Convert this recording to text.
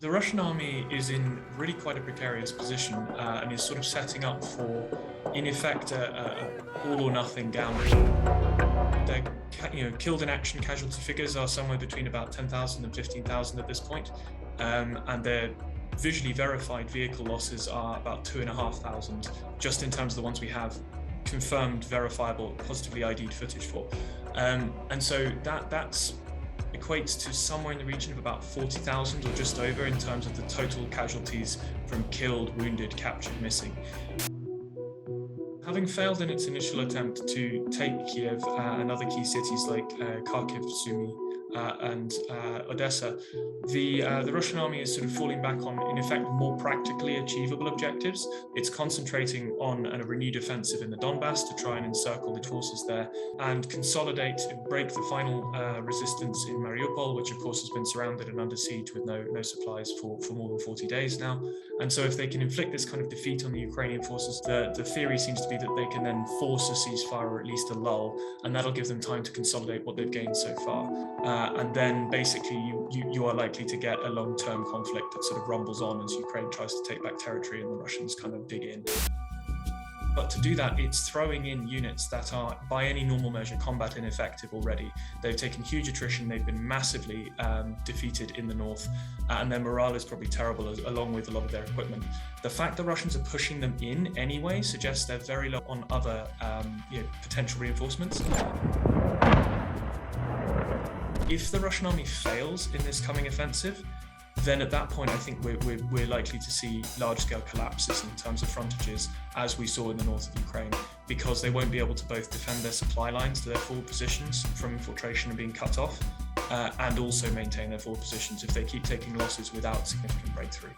The Russian army is in really quite a precarious position and is sort of setting up for, in effect, a all or nothing gambit. Their killed in action casualty figures are somewhere between about 10,000 and 15,000 at this point, and their visually verified vehicle losses are about 2,500, just in terms of the ones we have confirmed, verifiable, positively ID'd footage for. And so that's equates to somewhere in the region of about 40,000 or just over in terms of the total casualties from killed, wounded, captured, missing. Having failed in its initial attempt to take Kiev and other key cities like Kharkiv, Sumy, and Odessa, the Russian army is sort of falling back on, in effect, more practically achievable objectives. It's concentrating on a renewed offensive in the Donbass to try and encircle the forces there and consolidate and break the final resistance in Mariupol, which of course has been surrounded and under siege with no supplies for more than 40 days now. And so if they can inflict this kind of defeat on the Ukrainian forces, the theory seems to be that they can then force a ceasefire or at least a lull, and that'll give them time to consolidate what they've gained so far. And then basically you are likely to get a long-term conflict that sort of rumbles on as Ukraine tries to take back territory and the Russians kind of dig in. But to do that, it's throwing in units that are, by any normal measure, combat ineffective already. They've taken huge attrition, they've been massively defeated in the north, and their morale is probably terrible, along with a lot of their equipment. The fact the Russians are pushing them in anyway suggests they're very low on other potential reinforcements. If the Russian army fails in this coming offensive, then at that point I think we're likely to see large-scale collapses in terms of frontages, as we saw in the north of Ukraine, because they won't be able to both defend their supply lines to their forward positions from infiltration and being cut off, and also maintain their forward positions if they keep taking losses without significant breakthrough.